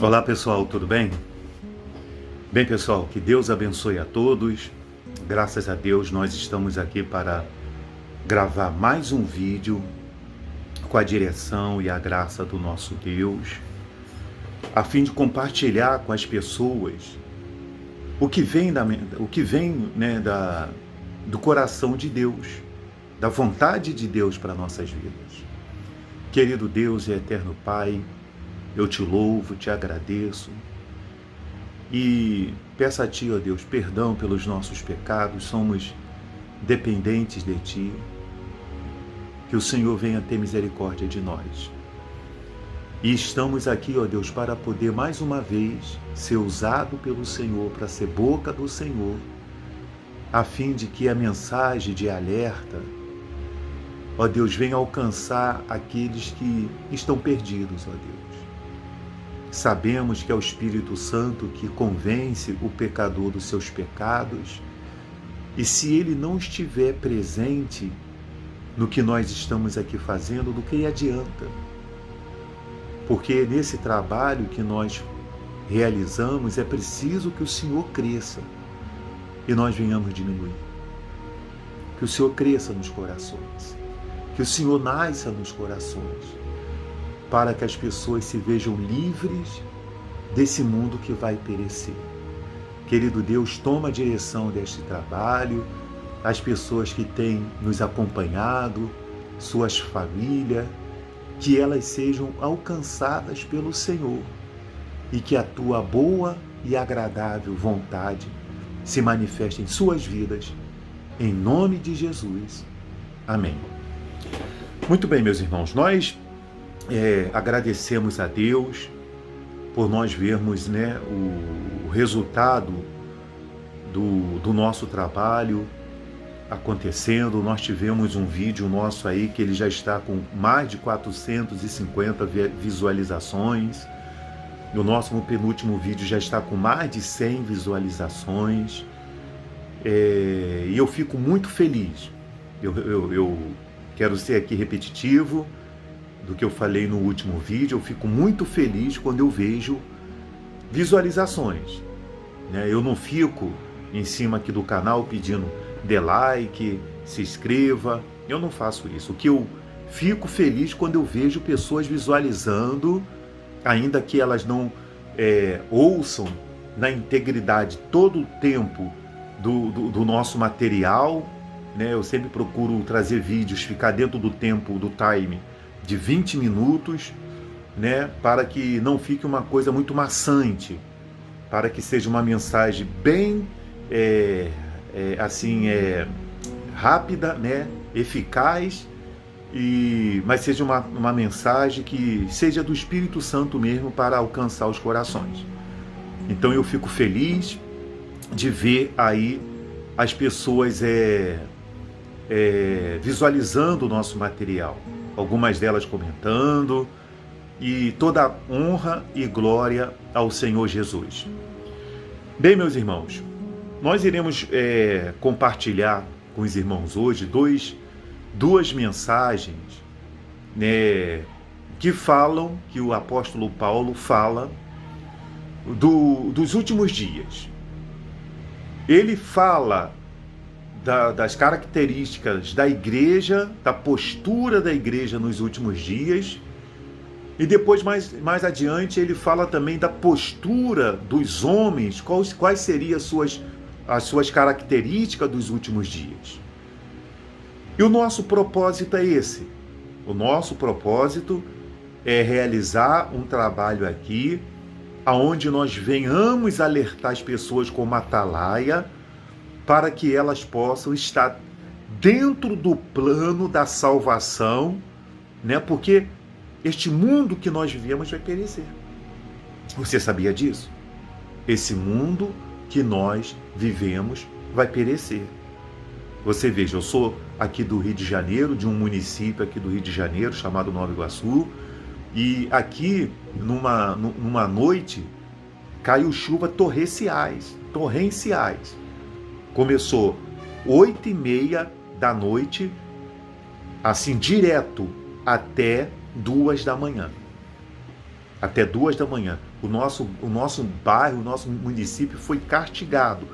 Olá pessoal, tudo bem? Bem pessoal, que Deus abençoe a todos. Graças a Deus nós estamos aqui para gravar mais um vídeo com a direção e a graça do nosso Deus, a fim de compartilhar com as pessoas o que vem, do coração de Deus, da vontade de Deus para nossas vidas. Querido Deus e eterno Pai, eu te louvo, te agradeço e peço a Ti, ó Deus, perdão pelos nossos pecados, somos dependentes de Ti, que o Senhor venha ter misericórdia de nós. E estamos aqui, ó Deus, para poder mais uma vez ser usado pelo Senhor, para ser boca do Senhor, a fim de que a mensagem de alerta, ó Deus, venha alcançar aqueles que estão perdidos, ó Deus. Sabemos que é o Espírito Santo que convence o pecador dos seus pecados, e se ele não estiver presente no que nós estamos aqui fazendo, do que adianta? Porque nesse trabalho que nós realizamos é preciso que o Senhor cresça e nós venhamos diminuir. Que o Senhor cresça nos corações, que o Senhor nasça nos corações, para que as pessoas se vejam livres desse mundo que vai perecer. Querido Deus, toma a direção deste trabalho, as pessoas que têm nos acompanhado, suas famílias, que elas sejam alcançadas pelo Senhor e que a Tua boa e agradável vontade se manifeste em suas vidas, em nome de Jesus. Amém. Muito bem, meus irmãos, nós agradecemos a Deus por nós vermos o resultado do nosso trabalho acontecendo. Nós tivemos um vídeo nosso aí que ele já está com mais de 450 visualizações. O nosso penúltimo vídeo já está com mais de 100 visualizações. E eu fico muito feliz. Eu quero ser aqui repetitivo do que eu falei no último vídeo. Eu fico muito feliz quando eu vejo visualizações, né? Eu não fico em cima aqui do canal pedindo dê like, se inscreva. Eu não faço isso. O que eu fico feliz quando eu vejo pessoas visualizando, ainda que elas não ouçam na integridade todo o tempo do nosso material, né? Eu sempre procuro trazer vídeos, ficar dentro do tempo, do time de 20 minutos, né? Para que não fique uma coisa muito maçante, para que seja uma mensagem bem rápida, né? Eficaz, mas seja uma mensagem que seja do Espírito Santo mesmo para alcançar os corações. Então eu fico feliz de ver aí as pessoas visualizando o nosso material, algumas delas comentando, e toda honra e glória ao Senhor Jesus. Bem, meus irmãos, nós iremos compartilhar com os irmãos hoje duas mensagens, né, que o apóstolo Paulo fala dos últimos dias. Ele fala das características da igreja, da postura da igreja nos últimos dias, e depois, mais adiante, ele fala também da postura dos homens, quais seriam as suas características dos últimos dias. E o nosso propósito é esse. O nosso propósito é realizar um trabalho aqui, aonde nós venhamos alertar as pessoas como atalaia, para que elas possam estar dentro do plano da salvação, né? Porque este mundo que nós vivemos vai perecer. Você sabia disso? Esse mundo que nós vivemos vai perecer. Você veja, eu sou aqui do Rio de Janeiro, de um município aqui do Rio de Janeiro, chamado Nova Iguaçu, e aqui, numa noite, caiu chuva torrenciais. Começou 8h30 da noite, assim, direto até 2 da manhã. até 2 da manhã. O nosso bairro, o nosso município foi castigado.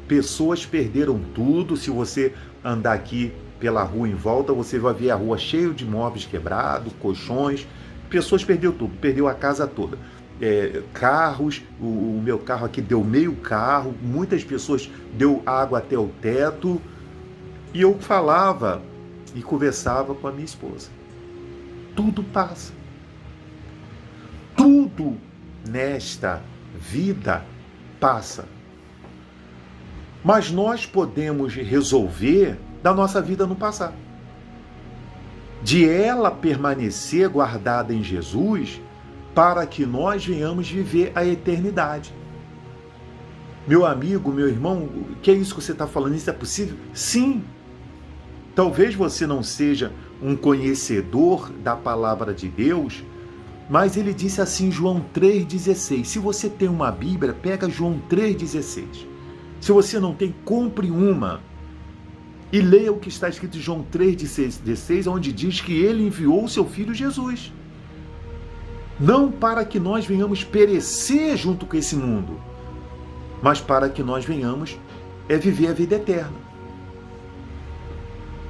Pessoas perderam tudo. Se você andar aqui pela rua em volta, você vai ver a rua cheia de móveis quebrados, colchões. Pessoas perderam tudo, perdeu a casa toda. Carros, o meu carro aqui deu meio carro, muitas pessoas deu água até o teto. E eu falava e conversava com a minha esposa. Tudo passa. Tudo nesta vida passa. Mas nós podemos resolver da nossa vida não passar. De ela permanecer guardada em Jesus para que nós venhamos viver a eternidade. Meu amigo, meu irmão, que é isso que você está falando? Isso é possível? Sim. Talvez você não seja um conhecedor da palavra de Deus, mas ele disse assim em João 3,16. Se você tem uma Bíblia, pega João 3,16. Se você não tem, compre uma e leia o que está escrito em João 3,16, onde diz que ele enviou o seu Filho Jesus. Não para que nós venhamos perecer junto com esse mundo, mas para que nós venhamos viver a vida eterna.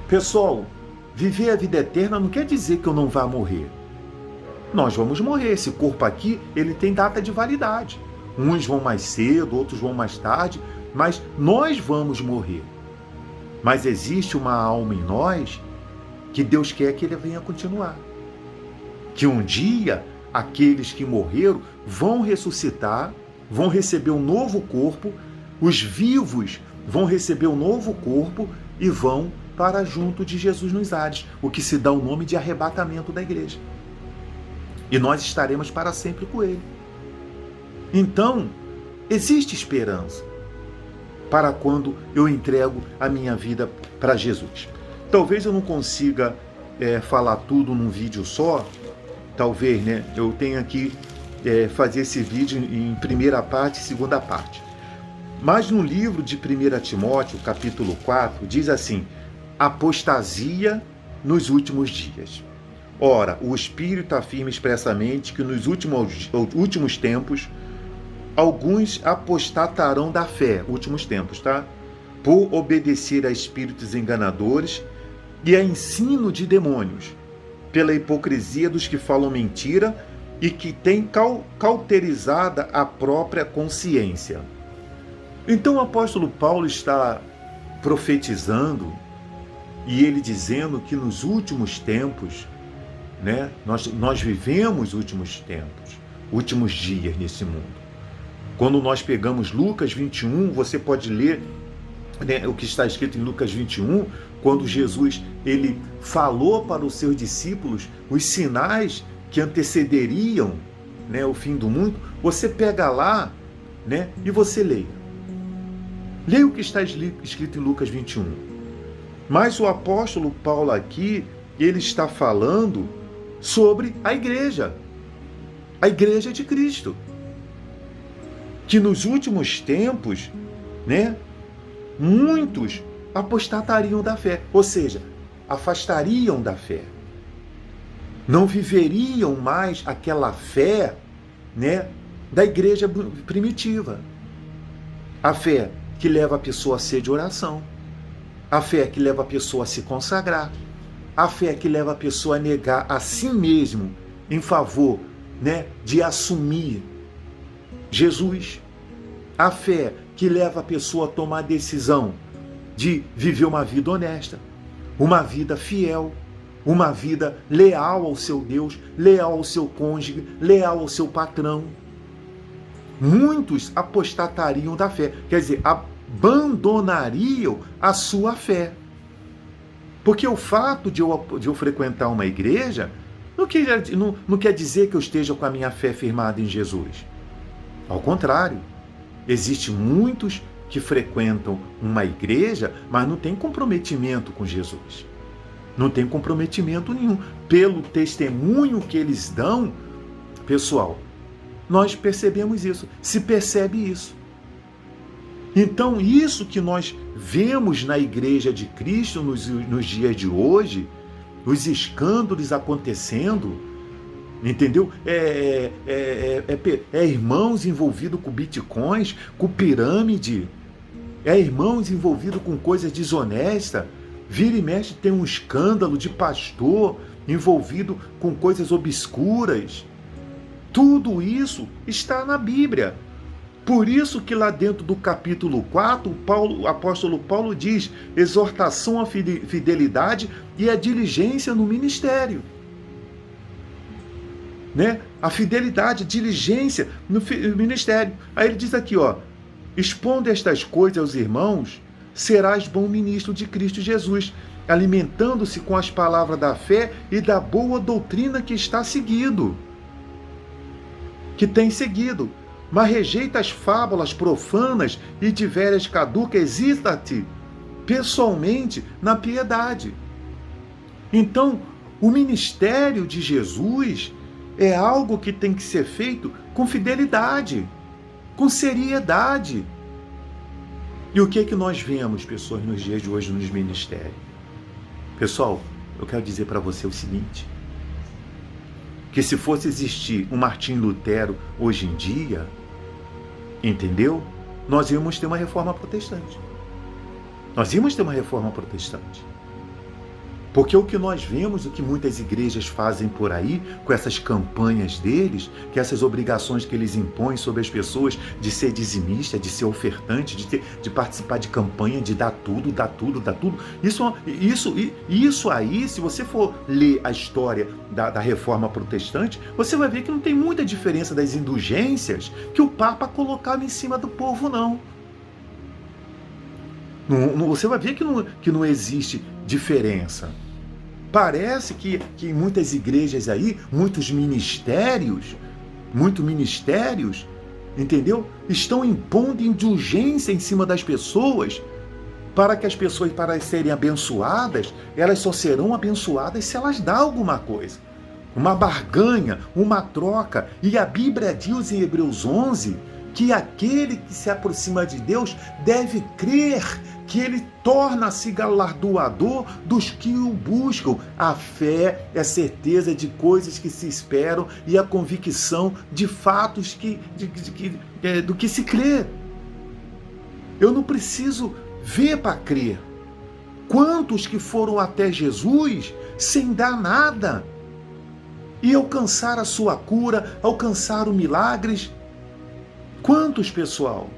Pessoal, viver a vida eterna não quer dizer que eu não vá morrer. Nós vamos morrer. Esse corpo aqui, ele tem data de validade. Uns vão mais cedo, outros vão mais tarde, mas nós vamos morrer. Mas existe uma alma em nós que Deus quer que ele venha continuar. Que um dia, aqueles que morreram vão ressuscitar, vão receber um novo corpo, os vivos vão receber um novo corpo e vão para junto de Jesus nos ares, o que se dá o nome de arrebatamento da igreja. E nós estaremos para sempre com ele. Então, existe esperança para quando eu entrego a minha vida para Jesus. Talvez eu não consiga falar tudo num vídeo só, talvez, né? Eu tenha que fazer esse vídeo em primeira parte e segunda parte. Mas no livro de 1 Timóteo, capítulo 4, diz assim: apostasia nos últimos dias. Ora, o Espírito afirma expressamente que nos últimos tempos alguns apostatarão da fé, últimos tempos, tá? Por obedecer a espíritos enganadores e a ensino de demônios, pela hipocrisia dos que falam mentira e que têm cauterizada a própria consciência. Então o apóstolo Paulo está profetizando e ele dizendo que nos últimos tempos, né, nós vivemos últimos tempos, últimos dias nesse mundo. Quando nós pegamos Lucas 21, você pode ler, né, o que está escrito em Lucas 21, quando Jesus ele falou para os seus discípulos os sinais que antecederiam, né, o fim do mundo. Você pega lá, né, e você leia. Leia o que está escrito em Lucas 21. Mas o apóstolo Paulo aqui, ele está falando sobre a igreja de Cristo, que nos últimos tempos, né, muitos apostatariam da fé, ou seja, afastariam da fé, não viveriam mais aquela fé, né, da igreja primitiva, a fé que leva a pessoa a ser de oração, a fé que leva a pessoa a se consagrar, a fé que leva a pessoa a negar a si mesmo em favor, né, de assumir Jesus, a fé que leva a pessoa a tomar a decisão de viver uma vida honesta, uma vida fiel, uma vida leal ao seu Deus, leal ao seu cônjuge, leal ao seu patrão. Muitos apostatariam da fé, quer dizer, abandonariam a sua fé. Porque o fato de eu frequentar uma igreja não quer dizer que eu esteja com a minha fé firmada em Jesus. Ao contrário, existem muitos que frequentam uma igreja, mas não tem comprometimento com Jesus. Não tem comprometimento nenhum. Pelo testemunho que eles dão, pessoal, nós percebemos isso, se percebe isso. Então, isso que nós vemos na Igreja de Cristo nos dias de hoje, os escândalos acontecendo, Entendeu? Irmãos envolvidos com bitcoins, com pirâmide, irmãos envolvidos com coisas desonestas. Vira e mexe tem um escândalo de pastor envolvido com coisas obscuras. Tudo isso está na Bíblia. Por isso que lá dentro do capítulo 4, o apóstolo Paulo diz: exortação à fidelidade e à diligência no ministério. Né? A fidelidade, a diligência no ministério. Aí ele diz aqui, ó: expondo estas coisas aos irmãos, serás bom ministro de Cristo Jesus, alimentando-se com as palavras da fé e da boa doutrina que está seguido, que tem seguido. Mas rejeita as fábulas profanas e de veras caducas, exista-te pessoalmente na piedade. Então, o ministério de Jesus é algo que tem que ser feito com fidelidade, com seriedade. E o que é que nós vemos, pessoas, nos dias de hoje nos ministérios? Pessoal, eu quero dizer para você o seguinte, que se fosse existir um Martim Lutero hoje em dia, entendeu? Nós íamos ter uma reforma protestante. Nós íamos ter uma reforma protestante. Porque o que nós vemos, o que muitas igrejas fazem por aí, com essas campanhas deles, que essas obrigações que eles impõem sobre as pessoas de ser dizimista, de ser ofertante, de participar de campanha, de dar tudo. Isso aí, se você for ler a história da reforma protestante, você vai ver que não tem muita diferença das indulgências que o Papa colocava em cima do povo, não. Você vai ver que não existe diferença. Parece que em muitas igrejas aí, muitos ministérios, entendeu? Estão impondo indulgência em cima das pessoas, para que as pessoas, para serem abençoadas, elas só serão abençoadas se elas dão alguma coisa. Uma barganha, uma troca. E a Bíblia diz em Hebreus 11 que aquele que se aproxima de Deus deve crer que ele torna-se galardoador dos que o buscam. A fé é a certeza de coisas que se esperam e a convicção de fatos do que se crê. Eu não preciso ver para crer. Quantos que foram até Jesus sem dar nada e alcançar a sua cura, alcançaram milagres? Quantos, pessoal?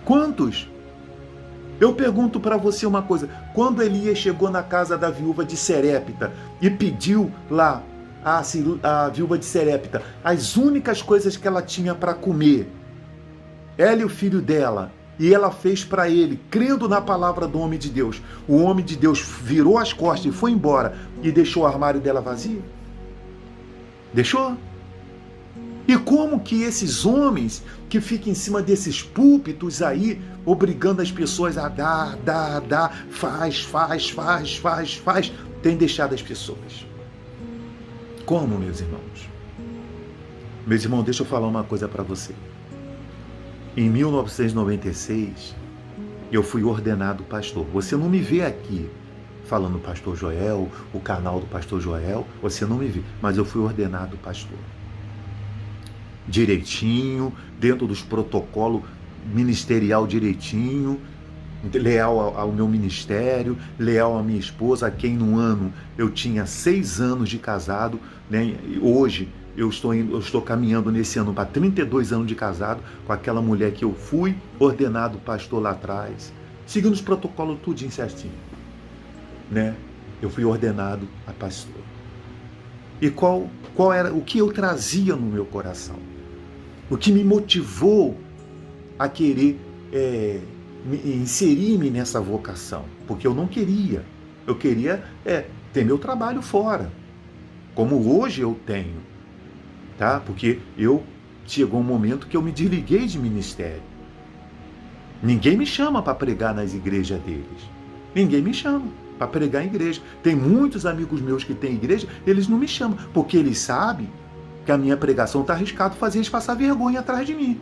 Quantos? Eu pergunto para você uma coisa. Quando Elias chegou na casa da viúva de Serepta e pediu lá a viúva de Serepta as únicas coisas que ela tinha para comer, ela e o filho dela, e ela fez para ele, crendo na palavra do homem de Deus, o homem de Deus virou as costas e foi embora e deixou o armário dela vazio? Deixou? E como que esses homens que ficam em cima desses púlpitos aí, obrigando as pessoas a dar, faz, têm deixado as pessoas? Como, meus irmãos? Meus irmãos, deixa eu falar uma coisa para você. Em 1996, eu fui ordenado pastor. Você não me vê aqui falando Pastor Joel, o canal do Pastor Joel, você não me vê, mas eu fui ordenado pastor. Direitinho, dentro dos protocolos ministerial direitinho, leal ao meu ministério, leal à minha esposa, a quem no ano eu tinha 6 anos de casado, né? Hoje eu estou caminhando nesse ano para 32 anos de casado com aquela mulher que eu fui ordenado pastor lá atrás, seguindo os protocolos tudinho certinho, né? Eu fui ordenado a pastor. E qual era o que eu trazia no meu coração? O que me motivou a querer inserir-me nessa vocação? Porque eu não queria. Eu queria ter meu trabalho fora, como hoje eu tenho, tá? Porque chegou um momento que eu me desliguei de ministério. Ninguém me chama para pregar nas igrejas deles. Ninguém me chama para pregar em igreja. Tem muitos amigos meus que têm igreja, eles não me chamam, porque eles sabem que a minha pregação está arriscado fazer eles passar vergonha atrás de mim.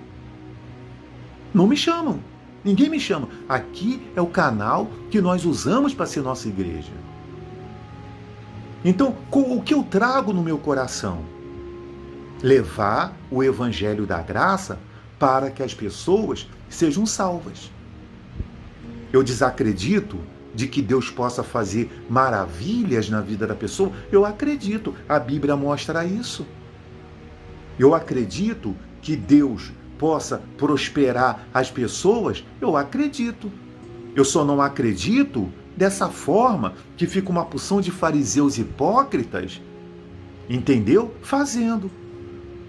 Não me chamam. Ninguém me chama. Aqui é o canal que nós usamos para ser nossa igreja. Então, o que eu trago no meu coração? Levar o evangelho da graça para que as pessoas sejam salvas. Eu desacredito de que Deus possa fazer maravilhas na vida da pessoa? Eu acredito, a Bíblia mostra isso. Eu acredito que Deus possa prosperar as pessoas? Eu acredito. Eu só não acredito dessa forma que fica uma porção de fariseus hipócritas, entendeu? Fazendo.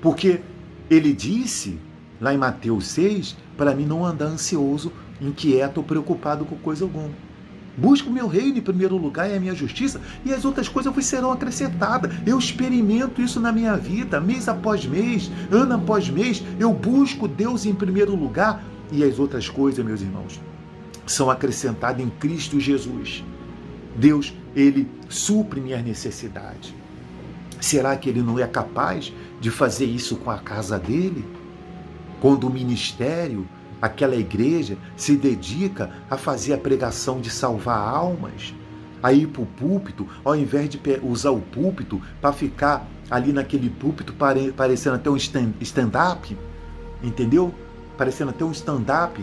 Porque ele disse, lá em Mateus 6, para mim não andar ansioso, inquieto ou preocupado com coisa alguma. Busca o meu reino em primeiro lugar e a minha justiça, e as outras coisas vos serão acrescentadas. Eu experimento isso na minha vida, mês após mês, ano após mês. Eu busco Deus em primeiro lugar, e as outras coisas, meus irmãos, são acrescentadas em Cristo Jesus. Deus, Ele supre minhas necessidades. Será que Ele não é capaz de fazer isso com a casa dele? Quando o ministério, aquela igreja, se dedica a fazer a pregação de salvar almas, a ir para o púlpito, ao invés de usar o púlpito para ficar ali naquele púlpito parecendo até um stand-up, entendeu? Parecendo até um stand-up,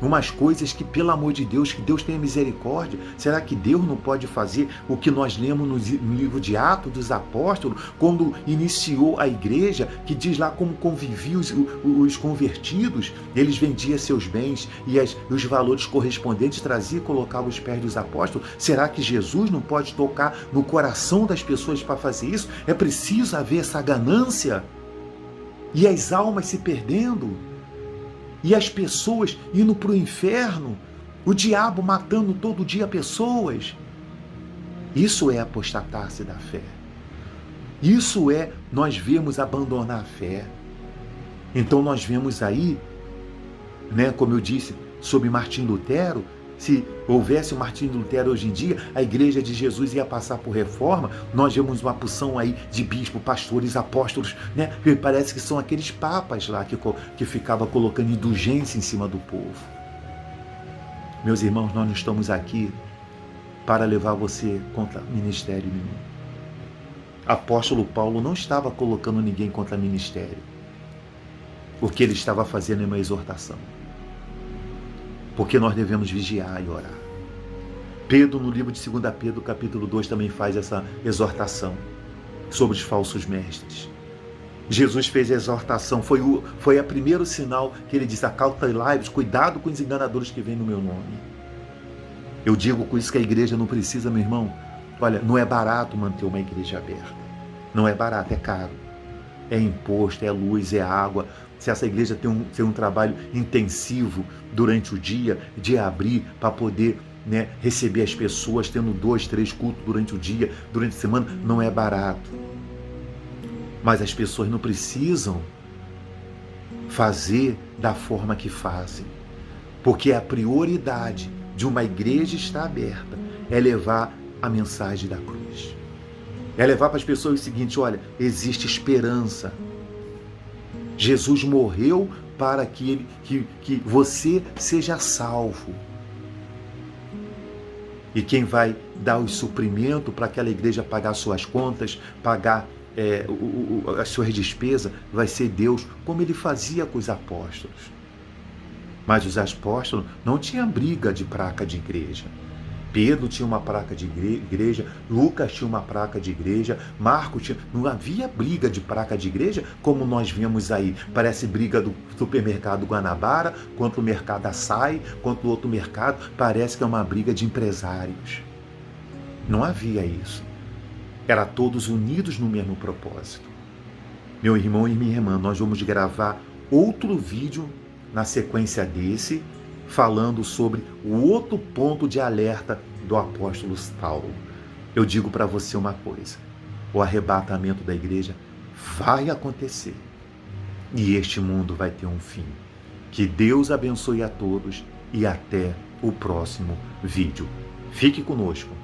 umas coisas que, pelo amor de Deus, que Deus tenha misericórdia. Será que Deus não pode fazer o que nós lemos no livro de Atos dos Apóstolos, quando iniciou a igreja, que diz lá como conviviam os convertidos? Eles vendiam seus bens e os valores correspondentes traziam e colocavam aos pés dos apóstolos. Será que Jesus não pode tocar no coração das pessoas para fazer isso? É preciso haver essa ganância e as almas se perdendo. E as pessoas indo para o inferno, o diabo matando todo dia pessoas. Isso é apostatar-se da fé. Isso é nós vemos abandonar a fé. Então nós vemos aí, né, como eu disse, sobre Martim Lutero, se houvesse o Martim Lutero hoje em dia, a igreja de Jesus ia passar por reforma. Nós vemos uma porção aí de bispos, pastores, apóstolos, né? E parece que são aqueles papas lá que ficava colocando indulgência em cima do povo. Meus irmãos, nós não estamos aqui para levar você contra ministério nenhum. Apóstolo Paulo não estava colocando ninguém contra ministério. O que ele estava fazendo é uma exortação. Porque nós devemos vigiar e orar. Pedro, no livro de 2 Pedro, capítulo 2, também faz essa exortação sobre os falsos mestres. Jesus fez a exortação, foi o primeiro sinal que ele diz: acautelai-vos, cuidado com os enganadores que vêm no meu nome. Eu digo com isso que a igreja não precisa, meu irmão. Olha, não é barato manter uma igreja aberta. Não é barato, é caro. É imposto, é luz, é água. Se essa igreja tem um trabalho intensivo durante o dia, de abrir para poder, né, receber as pessoas, tendo 2, 3 cultos durante o dia, durante a semana, não é barato. Mas as pessoas não precisam fazer da forma que fazem. Porque a prioridade de uma igreja estar aberta é levar a mensagem da cruz. É levar para as pessoas o seguinte: olha, existe esperança. Jesus morreu para que você seja salvo. E quem vai dar o suprimento para aquela igreja pagar suas contas, pagar as suas despesas, vai ser Deus, como ele fazia com os apóstolos. Mas os apóstolos não tinham briga de placa de igreja. Pedro tinha uma placa de igreja, Lucas tinha uma placa de igreja, Marcos tinha... Não havia briga de placa de igreja como nós vemos aí. Parece briga do supermercado Guanabara contra o mercado Açaí, contra o outro mercado. Parece que é uma briga de empresários. Não havia isso. Era todos unidos no mesmo propósito. Meu irmão e minha irmã, nós vamos gravar outro vídeo na sequência desse, falando sobre o outro ponto de alerta do apóstolo Paulo. Eu digo para você uma coisa: o arrebatamento da igreja vai acontecer e este mundo vai ter um fim. Que Deus abençoe a todos e até o próximo vídeo. Fique conosco.